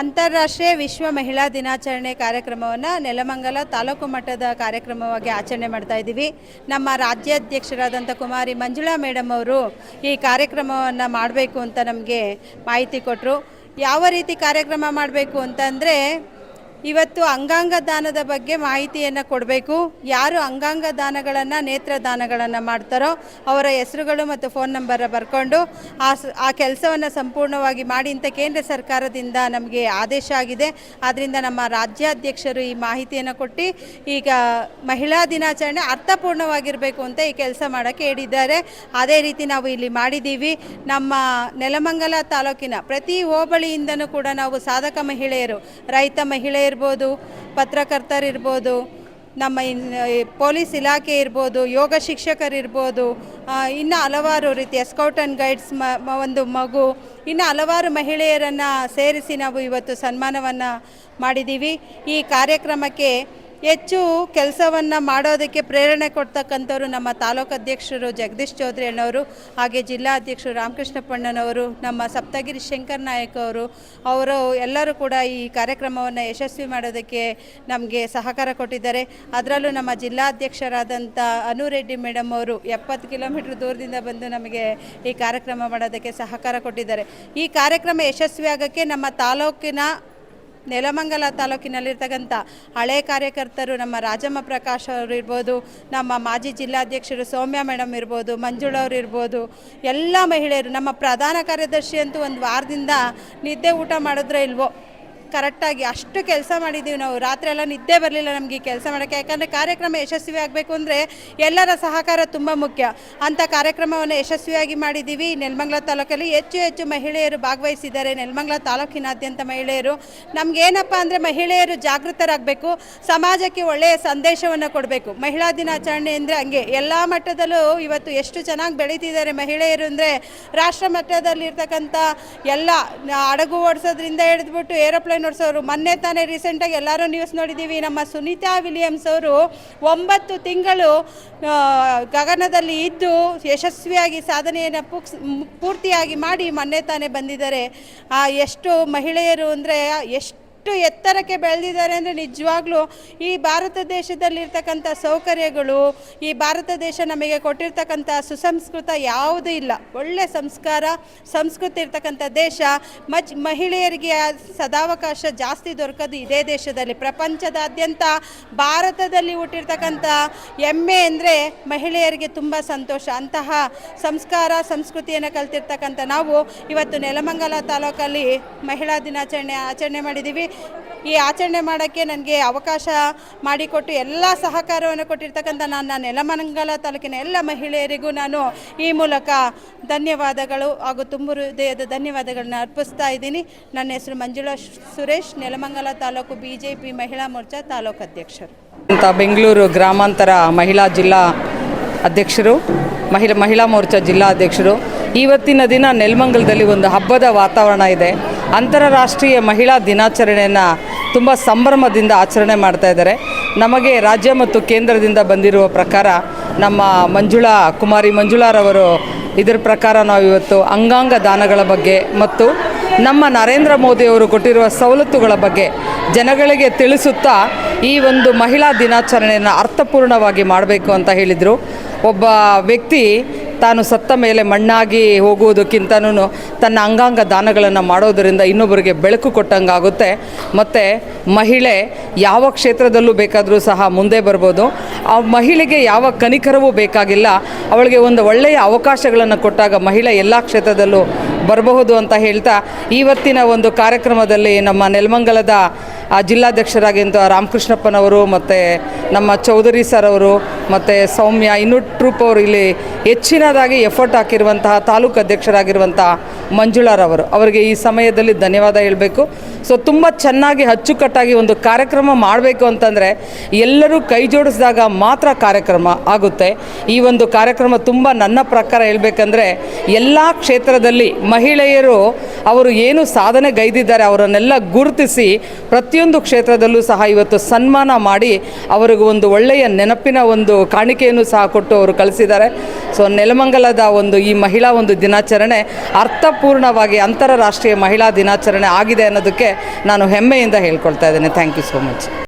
ಅಂತಾರಾಷ್ಟ್ರೀಯ ವಿಶ್ವ ಮಹಿಳಾ ದಿನಾಚರಣೆ ಕಾರ್ಯಕ್ರಮವನ್ನು ನೆಲಮಂಗಲ ತಾಲೂಕು ಮಟ್ಟದ ಕಾರ್ಯಕ್ರಮವಾಗಿ ಆಚರಣೆ ಮಾಡ್ತಾ ಇದ್ದೀವಿ. ನಮ್ಮ ರಾಜ್ಯಾಧ್ಯಕ್ಷರಾದಂಥ ಕುಮಾರಿ ಮಂಜುಳಾ ಮೇಡಮ್ ಅವರು ಈ ಕಾರ್ಯಕ್ರಮವನ್ನು ಮಾಡಬೇಕು ಅಂತ ನಮಗೆ ಮಾಹಿತಿ ಕೊಟ್ಟರು. ಯಾವ ರೀತಿ ಕಾರ್ಯಕ್ರಮ ಮಾಡಬೇಕು ಅಂತಂದರೆ, ಇವತ್ತು ಅಂಗಾಂಗ ದಾನದ ಬಗ್ಗೆ ಮಾಹಿತಿಯನ್ನು ಕೊಡಬೇಕು. ಯಾರು ಅಂಗಾಂಗ ದಾನಗಳನ್ನು, ನೇತ್ರ ದಾನಗಳನ್ನು ಮಾಡ್ತಾರೋ ಅವರ ಹೆಸರುಗಳು ಮತ್ತು ಫೋನ್ ನಂಬರ್ ಬರ್ಕೊಂಡು ಆ ಕೆಲಸವನ್ನು ಸಂಪೂರ್ಣವಾಗಿ ಮಾಡಿ ಅಂತ ಕೇಂದ್ರ ಸರ್ಕಾರದಿಂದ ನಮಗೆ ಆದೇಶ ಆಗಿದೆ. ಆದ್ದರಿಂದ ನಮ್ಮ ರಾಜ್ಯಾಧ್ಯಕ್ಷರು ಈ ಮಾಹಿತಿಯನ್ನು ಕೊಟ್ಟು ಈಗ ಮಹಿಳಾ ದಿನಾಚರಣೆ ಅರ್ಥಪೂರ್ಣವಾಗಿರಬೇಕು ಅಂತ ಈ ಕೆಲಸ ಮಾಡೋಕ್ಕೆ ಹೇಳಿದ್ದಾರೆ. ಅದೇ ರೀತಿ ನಾವು ಇಲ್ಲಿ ಮಾಡಿದ್ದೀವಿ. ನಮ್ಮ ನೆಲಮಂಗಲ ತಾಲೂಕಿನ ಪ್ರತಿ ಹೋಬಳಿಯಿಂದನೂ ಕೂಡ ನಾವು ಸಾಧಕ ಮಹಿಳೆಯರು, ರೈತ ಮಹಿಳೆಯರು ಇರ್ಬೋದು, ಪತ್ರಕರ್ತರಿರ್ಬೋದು, ನಮ್ಮ ಪೊಲೀಸ್ ಇಲಾಖೆ ಇರ್ಬೋದು, ಯೋಗ ಶಿಕ್ಷಕರಿರ್ಬೋದು, ಇನ್ನು ಹಲವಾರು ರೀತಿಯ ಸ್ಕೌಟ್ ಆ್ಯಂಡ್ ಗೈಡ್ಸ್ ಒಂದು ಮಗು, ಇನ್ನು ಹಲವಾರು ಮಹಿಳೆಯರನ್ನು ಸೇರಿಸಿ ನಾವು ಇವತ್ತು ಸನ್ಮಾನವನ್ನು ಮಾಡಿದ್ದೀವಿ. ಈ ಕಾರ್ಯಕ್ರಮಕ್ಕೆ ಹೆಚ್ಚು ಕೆಲಸವನ್ನು ಮಾಡೋದಕ್ಕೆ ಪ್ರೇರಣೆ ಕೊಡ್ತಕ್ಕಂಥವ್ರು ನಮ್ಮ ತಾಲೂಕು ಅಧ್ಯಕ್ಷರು ಜಗದೀಶ್ ಚೌಧರಿ ಅಣ್ಣವರು, ಹಾಗೆ ಜಿಲ್ಲಾ ಅಧ್ಯಕ್ಷರು ರಾಮಕೃಷ್ಣಪ್ಪಣ್ಣನವರು, ನಮ್ಮ ಸಪ್ತಗಿರಿ ಶಂಕರ್ ನಾಯಕ್ ಅವರು ಎಲ್ಲರೂ ಕೂಡ ಈ ಕಾರ್ಯಕ್ರಮವನ್ನು ಯಶಸ್ವಿ ಮಾಡೋದಕ್ಕೆ ನಮಗೆ ಸಹಕಾರ ಕೊಟ್ಟಿದ್ದಾರೆ. ಅದರಲ್ಲೂ ನಮ್ಮ ಜಿಲ್ಲಾಧ್ಯಕ್ಷರಾದಂಥ ಅನುರೆಡ್ಡಿ ಮೇಡಮ್ ಅವರು 70 ಕಿಲೋಮೀಟ್ರ್ ದೂರದಿಂದ ಬಂದು ನಮಗೆ ಈ ಕಾರ್ಯಕ್ರಮ ಮಾಡೋದಕ್ಕೆ ಸಹಕಾರ ಕೊಟ್ಟಿದ್ದಾರೆ. ಈ ಕಾರ್ಯಕ್ರಮ ಯಶಸ್ವಿ ಆಗೋಕ್ಕೆ ನಮ್ಮ ತಾಲೂಕಿನ ನೆಲಮಂಗಲ ತಾಲೂಕಿನಲ್ಲಿರ್ತಕ್ಕಂಥ ಹಳೆ ಕಾರ್ಯಕರ್ತರು, ನಮ್ಮ ರಾಜಮ್ಮ ಪ್ರಕಾಶ್ ಅವರು ಇರ್ಬೋದು, ನಮ್ಮ ಮಾಜಿ ಜಿಲ್ಲಾಧ್ಯಕ್ಷರು ಸೌಮ್ಯ ಮೇಡಮ್ ಇರ್ಬೋದು, ಮಂಜುಳವ್ರು ಇರ್ಬೋದು, ಎಲ್ಲ ಮಹಿಳೆಯರು, ನಮ್ಮ ಪ್ರಧಾನ ಕಾರ್ಯದರ್ಶಿ ಅಂತೂ ಒಂದು ವಾರದಿಂದ ನಿದ್ದೆ ಊಟ ಮಾಡಿದ್ರೆ ಇಲ್ವೋ ಕರೆಕ್ಟಾಗಿ ಅಷ್ಟು ಕೆಲಸ ಮಾಡಿದ್ದೀವಿ ನಾವು. ರಾತ್ರಿ ಎಲ್ಲ ನಿದ್ದೆ ಬರಲಿಲ್ಲ ನಮಗೆ ಈ ಕೆಲಸ ಮಾಡೋಕ್ಕೆ. ಯಾಕಂದರೆ ಕಾರ್ಯಕ್ರಮ ಯಶಸ್ವಿ ಆಗಬೇಕು ಅಂದರೆ ಎಲ್ಲರ ಸಹಕಾರ ತುಂಬ ಮುಖ್ಯ. ಅಂಥ ಕಾರ್ಯಕ್ರಮವನ್ನು ಯಶಸ್ವಿಯಾಗಿ ಮಾಡಿದ್ದೀವಿ. ನೆಲಮಂಗಲ ತಾಲೂಕಲ್ಲಿ ಹೆಚ್ಚು ಮಹಿಳೆಯರು ಭಾಗವಹಿಸಿದ್ದಾರೆ. ನೆಲಮಂಗಲ ತಾಲೂಕಿನಾದ್ಯಂತ ಮಹಿಳೆಯರು. ನಮಗೇನಪ್ಪ ಅಂದರೆ ಮಹಿಳೆಯರು ಜಾಗೃತರಾಗಬೇಕು, ಸಮಾಜಕ್ಕೆ ಒಳ್ಳೆಯ ಸಂದೇಶವನ್ನು ಕೊಡಬೇಕು. ಮಹಿಳಾ ದಿನಾಚರಣೆ ಅಂದರೆ ಹಂಗೆ ಎಲ್ಲ ಮಟ್ಟದಲ್ಲೂ ಇವತ್ತು ಎಷ್ಟು ಚೆನ್ನಾಗಿ ಬೆಳೀತಿದ್ದಾರೆ ಮಹಿಳೆಯರು ಅಂದರೆ, ರಾಷ್ಟ್ರ ಮಟ್ಟದಲ್ಲಿರ್ತಕ್ಕಂಥ ಎಲ್ಲ ಹಡಗು ಓಡಿಸೋದ್ರಿಂದ ಹಿಡಿದ್ಬಿಟ್ಟು ಏರೋಪ್ಲೇನ್ ನೋಡ್ಸೋರು. ಮೊನ್ನೆ ತಾನೇ ರೀಸೆಂಟಾಗಿ ಎಲ್ಲರೂ ನ್ಯೂಸ್ ನೋಡಿದ್ದೀವಿ, ನಮ್ಮ ಸುನೀತಾ ವಿಲಿಯಮ್ಸ್ ಅವರು 9 ತಿಂಗಳು ಗಗನದಲ್ಲಿ ಇದ್ದು ಯಶಸ್ವಿಯಾಗಿ ಸಾಧನೆಯನ್ನು ಪೂರ್ತಿಯಾಗಿ ಮಾಡಿ ಮೊನ್ನೆ ತಾನೇ ಬಂದಿದ್ದಾರೆ. ಎಷ್ಟು ಮಹಿಳೆಯರು ಅಂದರೆ ಎಷ್ಟು ಎತ್ತರಕ್ಕೆ ಬೆಳೆದಿದ್ದಾರೆ ಅಂದರೆ ನಿಜವಾಗ್ಲೂ ಈ ಭಾರತ ದೇಶದಲ್ಲಿರ್ತಕ್ಕಂಥ ಸೌಕರ್ಯಗಳು, ಈ ಭಾರತ ದೇಶ ನಮಗೆ ಕೊಟ್ಟಿರ್ತಕ್ಕಂಥ ಸುಸಂಸ್ಕೃತ ಯಾವುದೂ ಇಲ್ಲ. ಒಳ್ಳೆ ಸಂಸ್ಕಾರ, ಸಂಸ್ಕೃತಿ ಇರ್ತಕ್ಕಂಥ ದೇಶ. ಮಹಿಳೆಯರಿಗೆ ಸದಾವಕಾಶ ಜಾಸ್ತಿ ದೊರಕೋದು ಇದೇ ದೇಶದಲ್ಲಿ. ಪ್ರಪಂಚದಾದ್ಯಂತ ಭಾರತದಲ್ಲಿ ಹುಟ್ಟಿರ್ತಕ್ಕಂಥ ಹೆಮ್ಮೆ ಅಂದರೆ ಮಹಿಳೆಯರಿಗೆ ತುಂಬ ಸಂತೋಷ. ಅಂತಹ ಸಂಸ್ಕಾರ, ಸಂಸ್ಕೃತಿಯನ್ನು ಕಲ್ತಿರ್ತಕ್ಕಂಥ ನಾವು ಇವತ್ತು ನೆಲಮಂಗಲ ತಾಲೂಕಲ್ಲಿ ಮಹಿಳಾ ದಿನಾಚರಣೆ ಆಚರಣೆ ಮಾಡಿದ್ದೀವಿ. ಈ ಆಚರಣೆ ಮಾಡೋಕ್ಕೆ ನನಗೆ ಅವಕಾಶ ಮಾಡಿಕೊಟ್ಟು ಎಲ್ಲ ಸಹಕಾರವನ್ನು ಕೊಟ್ಟಿರ್ತಕ್ಕಂಥ ನನ್ನ ನೆಲಮಂಗಲ ತಾಲೂಕಿನ ಎಲ್ಲ ಮಹಿಳೆಯರಿಗೂ ನಾನು ಈ ಮೂಲಕ ಧನ್ಯವಾದಗಳು ಹಾಗೂ ತುಂಬ ಹೃದಯದ ಧನ್ಯವಾದಗಳನ್ನ ಅರ್ಪಿಸ್ತಾ ಇದ್ದೀನಿ. ನನ್ನ ಹೆಸರು ಮಂಜುಳಾ ಸುರೇಶ್, ನೆಲಮಂಗಲ ತಾಲೂಕು BJP ಮಹಿಳಾ ಮೋರ್ಚಾ ತಾಲೂಕು ಅಧ್ಯಕ್ಷರು. ಬೆಂಗಳೂರು ಗ್ರಾಮಾಂತರ ಮಹಿಳಾ ಜಿಲ್ಲಾ ಅಧ್ಯಕ್ಷರು, ಮಹಿಳಾ ಮೋರ್ಚಾ ಜಿಲ್ಲಾ ಅಧ್ಯಕ್ಷರು. ಇವತ್ತಿನ ದಿನ ನೆಲಮಂಗಲದಲ್ಲಿ ಒಂದು ಹಬ್ಬದ ವಾತಾವರಣ ಇದೆ. ಅಂತಾರಾಷ್ಟ್ರೀಯ ಮಹಿಳಾ ದಿನಾಚರಣೆಯನ್ನು ತುಂಬ ಸಂಭ್ರಮದಿಂದ ಆಚರಣೆ ಮಾಡ್ತಾ ಇದ್ದಾರೆ. ನಮಗೆ ರಾಜ್ಯ ಮತ್ತು ಕೇಂದ್ರದಿಂದ ಬಂದಿರುವ ಪ್ರಕಾರ ನಮ್ಮ ಕುಮಾರಿ ಮಂಜುಳಾರವರು ಇದರ ಪ್ರಕಾರ ನಾವು ಇವತ್ತು ಅಂಗಾಂಗ ದಾನಗಳ ಬಗ್ಗೆ ಮತ್ತು ನಮ್ಮ ನರೇಂದ್ರ ಮೋದಿಯವರು ಕೊಟ್ಟಿರುವ ಸವಲತ್ತುಗಳ ಬಗ್ಗೆ ಜನಗಳಿಗೆ ತಿಳಿಸುತ್ತಾ ಈ ಒಂದು ಮಹಿಳಾ ದಿನಾಚರಣೆಯನ್ನು ಅರ್ಥಪೂರ್ಣವಾಗಿ ಮಾಡಬೇಕು ಅಂತ ಹೇಳಿದರು. ಒಬ್ಬ ವ್ಯಕ್ತಿ ತಾನು ಸತ್ತ ಮೇಲೆ ಮಣ್ಣಾಗಿ ಹೋಗುವುದಕ್ಕಿಂತನೂ ತನ್ನ ಅಂಗಾಂಗ ದಾನಗಳನ್ನು ಮಾಡೋದರಿಂದ ಇನ್ನೊಬ್ಬರಿಗೆ ಬೆಳಕು ಕೊಟ್ಟಂಗಾಗುತ್ತೆ. ಮತ್ತು ಮಹಿಳೆ ಯಾವ ಕ್ಷೇತ್ರದಲ್ಲೂ ಬೇಕಾದರೂ ಸಹ ಮುಂದೆ ಬರ್ಬೋದು. ಆ ಮಹಿಳೆಗೆ ಯಾವ ಕನಿಕರವೂ ಬೇಕಾಗಿಲ್ಲ. ಅವಳಿಗೆ ಒಂದು ಒಳ್ಳೆಯ ಅವಕಾಶಗಳನ್ನು ಕೊಟ್ಟಾಗ ಮಹಿಳೆ ಎಲ್ಲ ಕ್ಷೇತ್ರದಲ್ಲೂ ಬರಬಹುದು ಅಂತ ಹೇಳ್ತಾ ಇವತ್ತಿನ ಒಂದು ಕಾರ್ಯಕ್ರಮದಲ್ಲಿ ನಮ್ಮ ನೆಲಮಂಗಲದ ಜಿಲ್ಲಾಧ್ಯಕ್ಷರಾಗಿಂತ ರಾಮಕೃಷ್ಣಪ್ಪನವರು ಮತ್ತು ನಮ್ಮ ಚೌಧರಿ ಸರ್ ಅವರು ಮತ್ತು ಸೌಮ್ಯ ಇನ್ನೂ ಟ್ರೂಪ್ ಅವರು ಇಲ್ಲಿ ಹೆಚ್ಚಿನದಾಗಿ ಎಫರ್ಟ್ ಹಾಕಿರುವಂತಹ ತಾಲೂಕು ಅಧ್ಯಕ್ಷರಾಗಿರುವಂಥ ಮಂಜುಳಾರವರು ಅವರಿಗೆ ಈ ಸಮಯದಲ್ಲಿ ಧನ್ಯವಾದ ಹೇಳಬೇಕು. ಸೊ ತುಂಬ ಚೆನ್ನಾಗಿ ಅಚ್ಚುಕಟ್ಟಾಗಿ ಒಂದು ಕಾರ್ಯಕ್ರಮ ಮಾಡಬೇಕು ಅಂತಂದರೆ ಎಲ್ಲರೂ ಕೈ ಜೋಡಿಸಿದಾಗ ಮಾತ್ರ ಕಾರ್ಯಕ್ರಮ ಆಗುತ್ತೆ. ಈ ಒಂದು ಕಾರ್ಯಕ್ರಮ ತುಂಬ ನನ್ನ ಪ್ರಕಾರ ಹೇಳಬೇಕಂದ್ರೆ ಎಲ್ಲ ಕ್ಷೇತ್ರದಲ್ಲಿ ಮಹಿಳೆಯರು ಅವರು ಏನು ಸಾಧನೆ ಗೈದಿದ್ದಾರೆ ಅವರನ್ನೆಲ್ಲ ಗುರುತಿಸಿ ಪ್ರತಿಯೊಂದು ಕ್ಷೇತ್ರದಲ್ಲೂ ಸಹ ಇವತ್ತು ಸನ್ಮಾನ ಮಾಡಿ ಅವರಿಗೆ ಒಂದು ಒಳ್ಳೆಯ ನೆನಪಿನ ಒಂದು ಕಾಣಿಕೆಯನ್ನು ಸಹ ಕೊಟ್ಟು ಅವರು ಕಳಿಸಿದ್ದಾರೆ. ಸೊ ನೆಲಮಂಗಲದ ಈ ಮಹಿಳಾ ದಿನಾಚರಣೆ ಅರ್ಥಪೂರ್ಣವಾಗಿ ಅಂತಾರಾಷ್ಟ್ರೀಯ ಮಹಿಳಾ ದಿನಾಚರಣೆ ಆಗಿದೆ ಅನ್ನೋದಕ್ಕೆ ನಾನು ಹೆಮ್ಮೆಯಿಂದ ಹೇಳ್ಕೊಳ್ತಾ ಇದ್ದೇನೆ. Thank you so much.